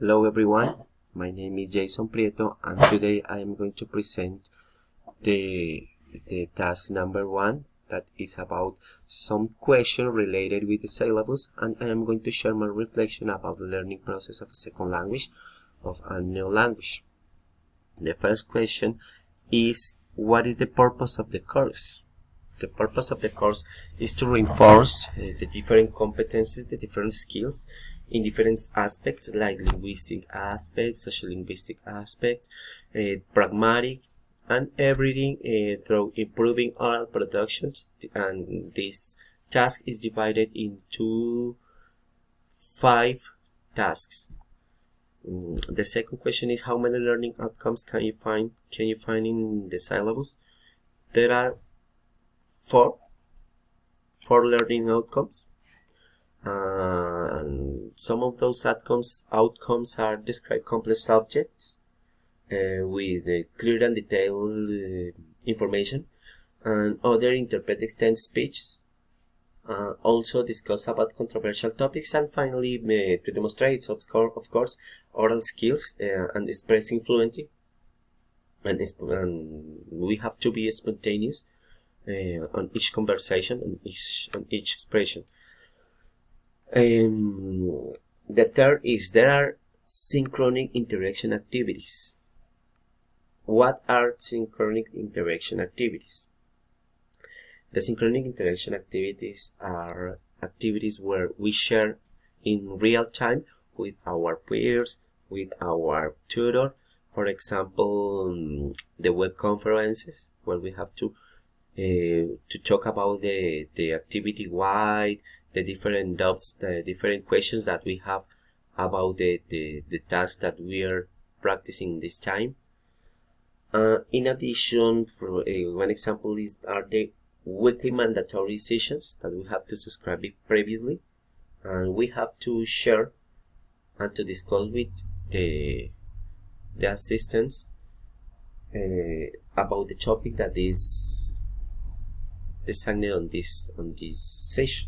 Hello everyone, my name is Jason Prieto and today I am going to present the task number 1 that is about some question related with the syllabus, and I am going to share my reflection about the learning process of a second language of a new language. The first question is, what is the purpose of the course? The purpose of the course is to reinforce the different competencies, the different skills in different aspects like linguistic aspects, social linguistic aspects, pragmatic, and everything through improving oral productions. And this task is divided into 5 tasks. The second question is, how many learning outcomes can you find in the syllabus? There are four learning outcomes, and some of those outcomes are describe complex subjects with clear and detailed information, and other interpret extended speech, also discuss about controversial topics, and finally to demonstrate of course oral skills and expressing fluently, and we have to be spontaneous on each conversation, on each expression. The third is, there are synchronic interaction activities. What are synchronic interaction activities? The synchronic interaction activities are activities where we share in real time with our peers, with our tutor. For example, the web conferences, where we have to talk about the activity wide, the different doubts, the different questions that we have about the task that we are practicing this time. In addition, for one example are the weekly mandatory sessions that we have to subscribe previously, and we have to share and to discuss with the assistants about the topic that is designed on this session.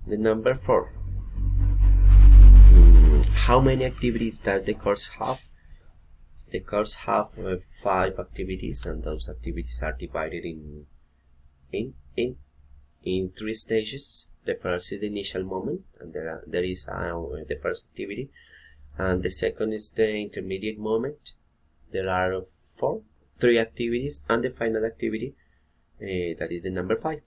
The number 4. How many activities does the course have? The course have 5 activities, and those activities are divided in 3 stages. The first is the initial moment, and there is the first activity, and the second is the intermediate moment. There are 3 activities, and the final activity, that is the number 5.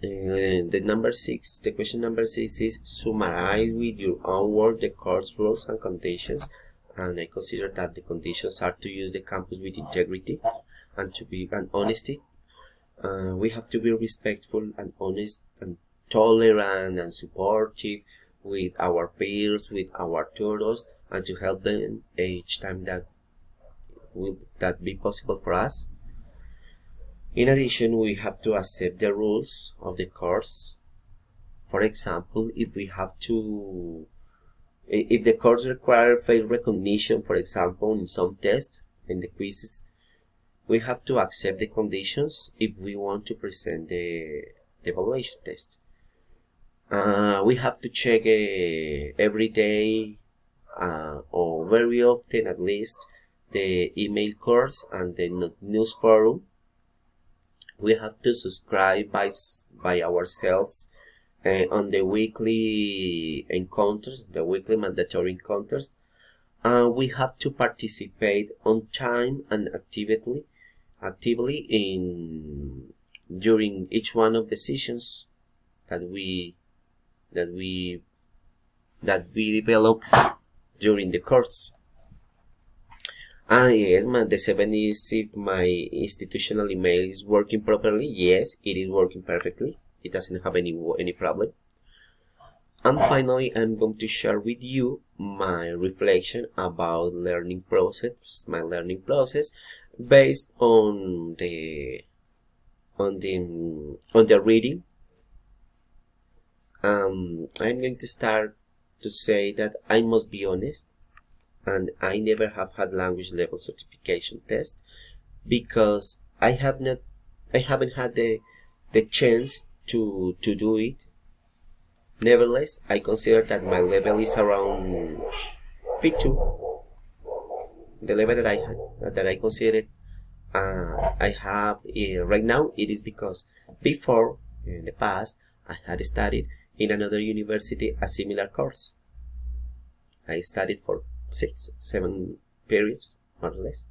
The number 6, the question number 6 is, summarize with your own words the course rules and conditions. And I consider that the conditions are to use the campus with integrity and to be honesty. We have to be respectful and honest and tolerant and supportive with our peers, with our tutors, and to help them each time that will that be possible for us. In addition, we have to accept the rules of the course. For example, if the course requires face recognition, for example, in some tests, in the quizzes, we have to accept the conditions if we want to present the evaluation test. We have to check every day or very often at least the email course and the news forum. We have to subscribe by ourselves on the weekly encounters, the weekly mandatory encounters. We have to participate on time and actively during each one of the sessions that we develop during the course. Yes, the 7 is, if my institutional email is working properly. Yes, it is working perfectly. It doesn't have any problem. And finally, I'm going to share with you my reflection about my learning process based on the reading. I'm going to start to say that I must be honest, and I never have had language level certification test because I haven't had the chance to do it Nevertheless, I consider that my level is around B2. The level that I consider I have right now, it is because before, in the past, I had studied in another university a similar course. I studied for 6-7 periods, more or less.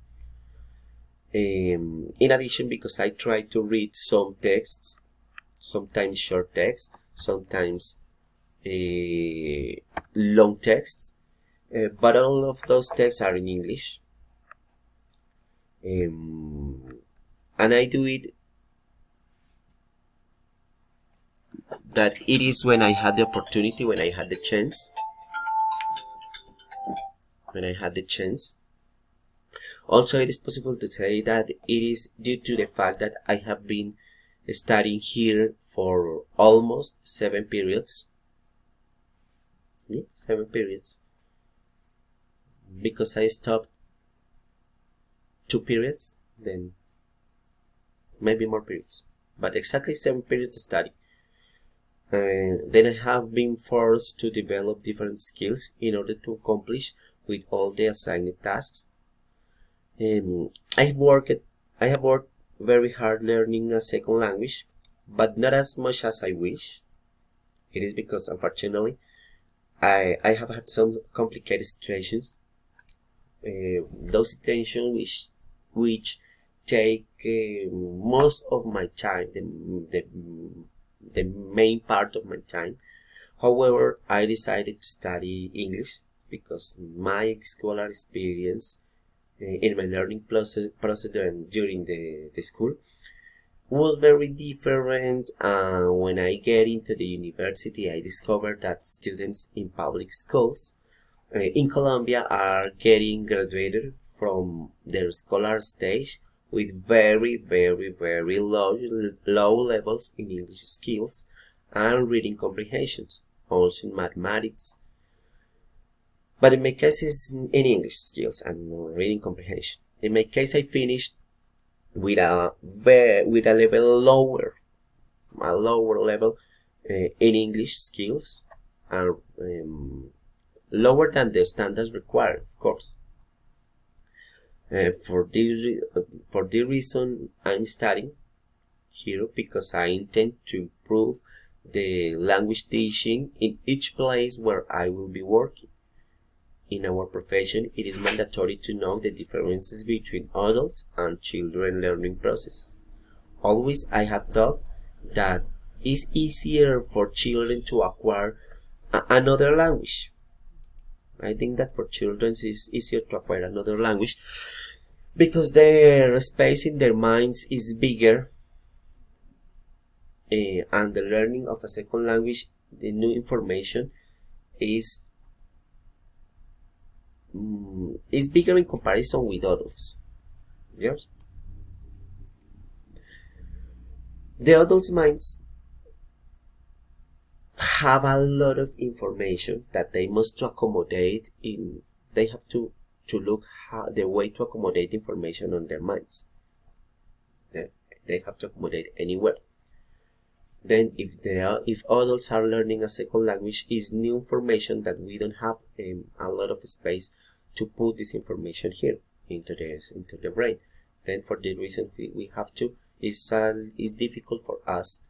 In addition, because I try to read some texts, sometimes short texts, sometimes long texts, but all of those texts are in English. And I do it that it is when I had the opportunity, when I had the chance. Also, it is possible to say that it is due to the fact that I have been studying here for almost 7 periods. Yeah, 7 periods. Because I stopped 2 periods, then maybe more periods. But exactly 7 periods of study. Then I have been forced to develop different skills in order to accomplish with all the assigned tasks. I have worked very hard learning a second language, but not as much as I wish. It is because, unfortunately, I have had some complicated situations. Those situations which take most of my time, the main part of my time. However, I decided to study English because my scholar experience in my learning process during the school was very different. When I get into the university, I discovered that students in public schools in Colombia are getting graduated from their scholar stage with very, very, very low levels in English skills and reading comprehensions, also in mathematics. But in my case, it's in English skills and reading comprehension. In my case, I finished with a lower level in English skills, and lower than the standards required, of course. For this reason, I'm studying here because I intend to improve the language teaching in each place where I will be working. In our profession, it is mandatory to know the differences between adults and children learning processes. Always I have thought that it's easier for children to acquire another language. I think that for children it's easier to acquire another language because their space in their minds is bigger, and the learning of a second language, the new information is bigger in comparison with adults. Yes? The adults' minds have a lot of information that they must accommodate in. They have to look the way to accommodate information on their minds. They have to accommodate anywhere. Then if adults are learning a second language, is new information that we don't have a lot of space to put this information here into the brain. Then for the reason we have to, it's difficult for us,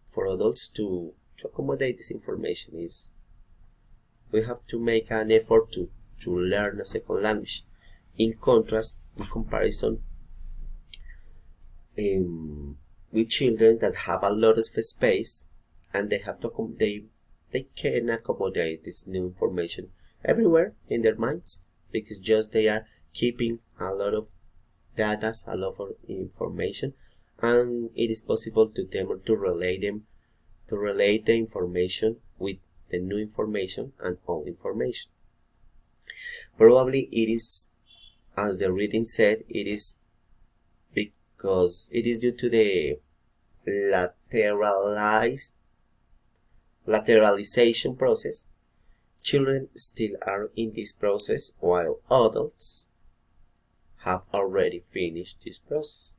for adults to accommodate this information. We have to make an effort to learn a second language. In contrast, in comparison, with children that have a lot of space and they have to they can accommodate this new information everywhere in their minds because just they are keeping a lot of data, a lot of information, and it is possible to them to relate the information with the new information and old information. Probably it is, as the reading said, it is because it is due to the lateralization process. Children still are in this process while adults have already finished this process.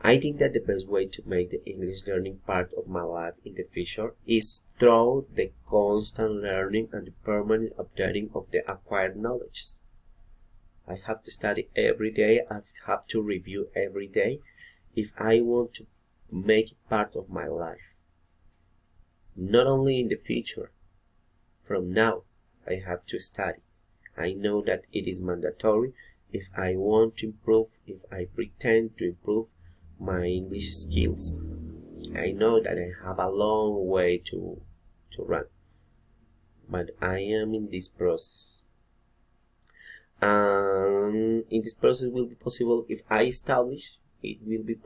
I think that the best way to make the English learning part of my life in the future is through the constant learning and the permanent updating of the acquired knowledge. I have to study every day, I have to review every day if I want to make it part of my life. Not only in the future, from now I have to study. I know that it is mandatory if I want to improve, if I pretend to improve my English skills. I know that I have a long way to run, but I am in this process. And in this process will be possible if I establish, it will be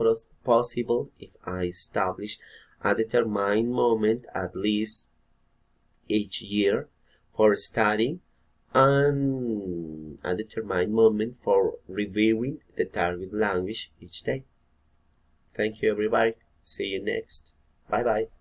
possible if I establish a determined moment at least each year for studying and a determined moment for reviewing the target language each day. Thank you everybody. See you next. Bye bye.